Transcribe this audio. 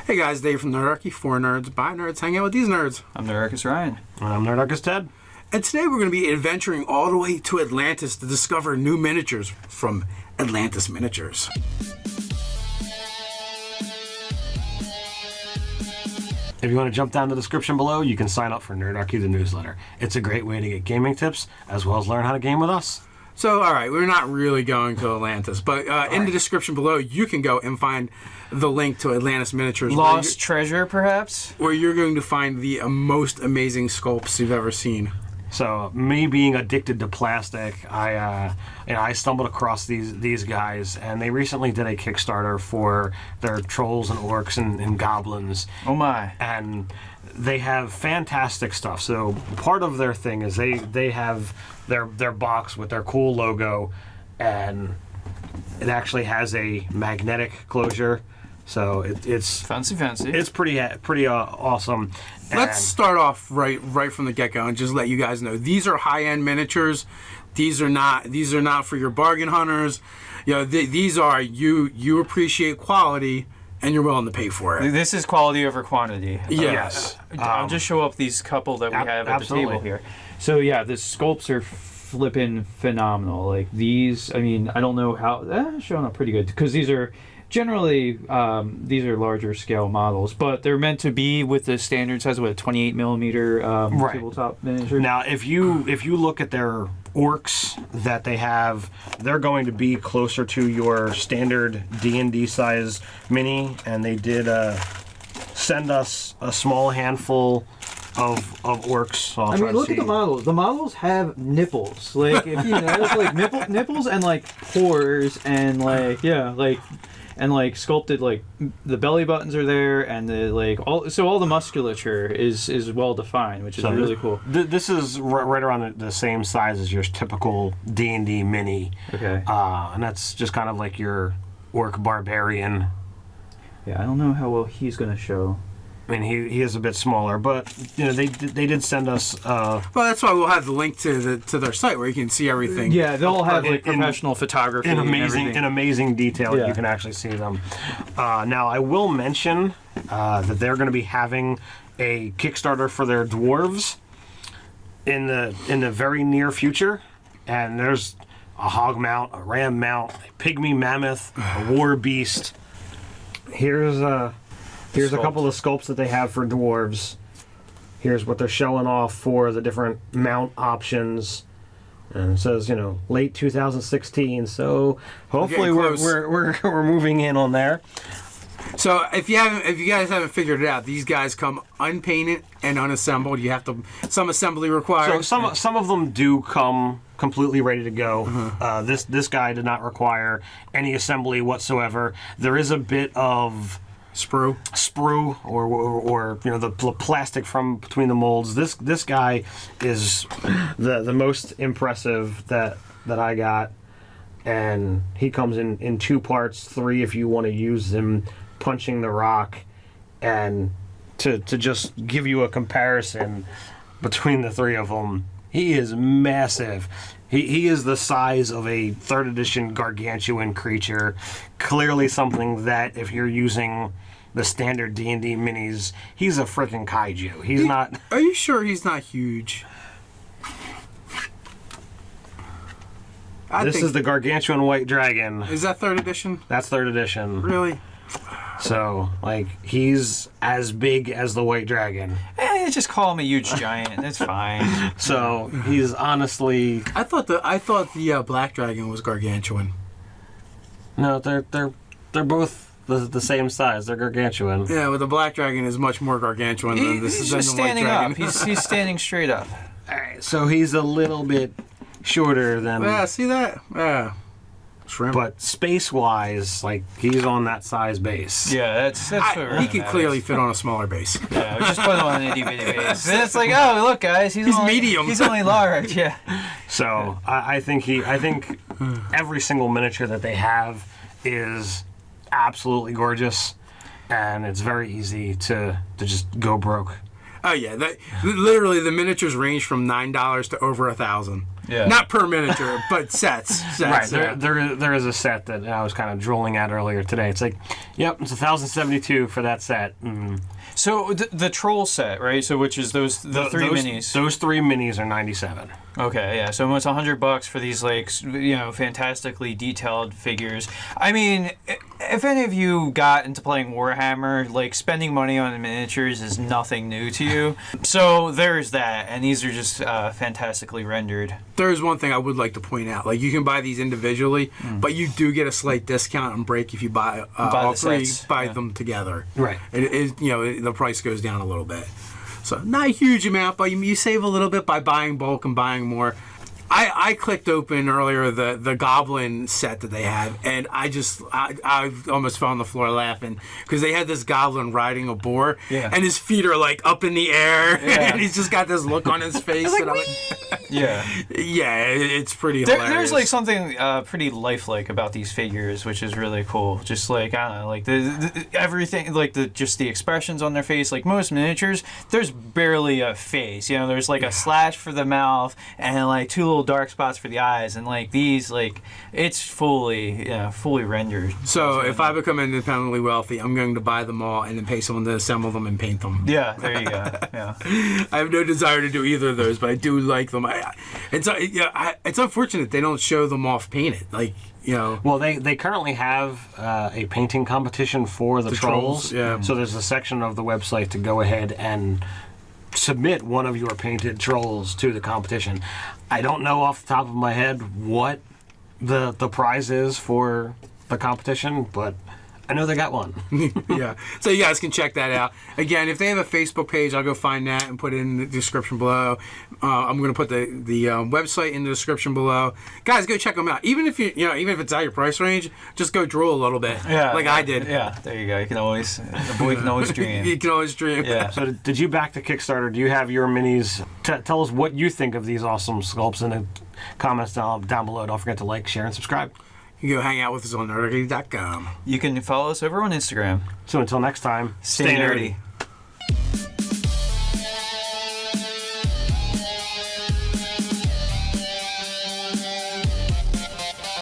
Hey guys, Dave from Nerdarchy, for nerds, by nerds, hang out with these nerds. I'm Nerdarchy Ryan. And I'm Nerdarchy Ted. And today we're going to be adventuring all the way to Atlantis to discover new miniatures from Atlantis Miniatures. If you want to jump down the description below, you can sign up for Nerdarchy the newsletter. It's a great way to get gaming tips, as well as learn how to game with us. So, alright, we're not really going to Atlantis, but in the description below, you can go and find the link to Atlantis Miniatures. Lost treasure, perhaps? Where you're going to find the most amazing sculpts you've ever seen. So, me being addicted to plastic, I stumbled across these guys, and they recently did a Kickstarter for their trolls and orcs and goblins. Oh my. And they have fantastic stuff. So, part of their thing is they have their box with their cool logo, and it actually has a magnetic closure. So it's fancy. It's pretty awesome. Let's start off right from the get-go and just let you guys know these are high-end miniatures. These are not for your bargain hunters. You know, these are you appreciate quality and you're willing to pay for it. This is quality over quantity. Yes. I'll just show up these couple that we have at the table here. So yeah, the sculpts are flipping phenomenal. Like these, I mean, I don't know how showing up pretty good because these are generally these are larger scale models, but they're meant to be with the standard size of a 28 millimeter tabletop miniature. Now, if you look at their orcs that they have, they're going to be closer to your standard D&D size mini, and they did send us a small handful of orcs. So I mean, look at the models. The models have nipples. Like, if you notice, like nipples and like pores and like and like sculpted, like the belly buttons are there, and the all the musculature is well defined, which is really cool. This is right around the same size as your typical D&D mini. Okay. And that's just kind of like your orc barbarian. Yeah, I don't know how well he's gonna show. I mean, he is a bit smaller, but you know they did send us. Well, that's why we'll have the link to their site where you can see everything. Yeah, they'll have like professional photography in amazing detail. Yeah. You can actually see them. Now, I will mention that they're going to be having a Kickstarter for their dwarves in the very near future, and there's a hog mount, a ram mount, a pygmy mammoth, a war beast. Here's a couple of sculpts that they have for dwarves. Here's what they're showing off for the different mount options. And it says, you know, late 2016. So hopefully we're moving in on there. So if you guys haven't figured it out, these guys come unpainted and unassembled. You have to some assembly required. So some of them do come completely ready to go. Mm-hmm. This guy did not require any assembly whatsoever. There is a bit of sprue or you know the plastic from between the molds. This guy is the most impressive that I got, and he comes in two parts, 3 if you want to use him punching the rock. And to just give you a comparison between the 3 of them, he is massive. He is the size of a 3rd edition gargantuan creature. Clearly something that if you're using the standard D&D minis, he's a freaking kaiju. He's not... Are you sure he's not huge? This is the gargantuan white dragon. Is that 3rd edition? That's 3rd edition. Really? So, like, he's as big as the white dragon. Just call him a huge giant. That's fine. So, he's honestly... I thought the black dragon was gargantuan. No, they're both the same size. They're gargantuan. Yeah, but the black dragon is much more gargantuan than this. He's just standing up. He's standing straight up. All right, so he's a little bit shorter than... Yeah, see that? Yeah. Shrimp. But space-wise, like, he's on that size base. Yeah, that's what he could clearly fit on a smaller base. Yeah, just put him on an itty-bitty base. And it's like, oh, look, guys, he's only, medium. He's only large, yeah. So, I think every single miniature that they have is absolutely gorgeous, and it's very easy to just go broke. Oh yeah, literally the miniatures range from $9 to over $1,000. Yeah. Not per miniature, but sets. Right. There is a set that I was kind of drooling at earlier today. It's like, yep, it's 1,072 for that set. Mm. So the troll set, right? So which is the three minis. Those 3 minis are 97. Okay, yeah. So almost $100 for these, like, fantastically detailed figures. I mean, if any of you got into playing Warhammer, like, spending money on miniatures is nothing new to you. So there's that, and these are just fantastically rendered. There's one thing I would like to point out. Like, you can buy these individually, but you do get a slight discount and break if you buy all three, them together. Right. It is, the price goes down a little bit. So not a huge amount, but you save a little bit by buying bulk and buying more. I clicked open earlier the goblin set that they have, and I almost fell on the floor laughing because they had this goblin riding a boar, and his feet are like up in the air, and he's just got this look on his face. And I'm like, it's pretty hilarious. There's like something pretty lifelike about these figures, which is really cool. Just like, I don't know, like the everything, like just the expressions on their face. Like most miniatures, there's barely a face. There's like a slash for the mouth and like 2 little dark spots for the eyes, and like these, like it's fully rendered. So if I become independently wealthy, I'm going to buy them all and then pay someone to assemble them and paint them. Yeah, there you go. Yeah, I have no desire to do either of those, but I do like them. It's unfortunate they don't show them off painted. Like, Well, they currently have a painting competition for the trolls. Yeah. So there's a section of the website to go ahead and submit one of your painted trolls to the competition. I don't know off the top of my head what the prize is for the competition, but I know they got one. Yeah. So you guys can check that out. Again, if they have a Facebook page, I'll go find that and put it in the description below. I'm going to put the website in the description below. Guys, go check them out. Even if even if it's out your price range, just go drool a little bit. Yeah. I did. Yeah. There you go. The boy can always dream. You can always dream. Yeah. So did you back to Kickstarter? Do you have your minis? Tell us what you think of these awesome sculpts in the comments down below. Don't forget to like, share, and subscribe. You can go hang out with us on nerdy.com. You can follow us over on Instagram. So until next time, stay nerdy.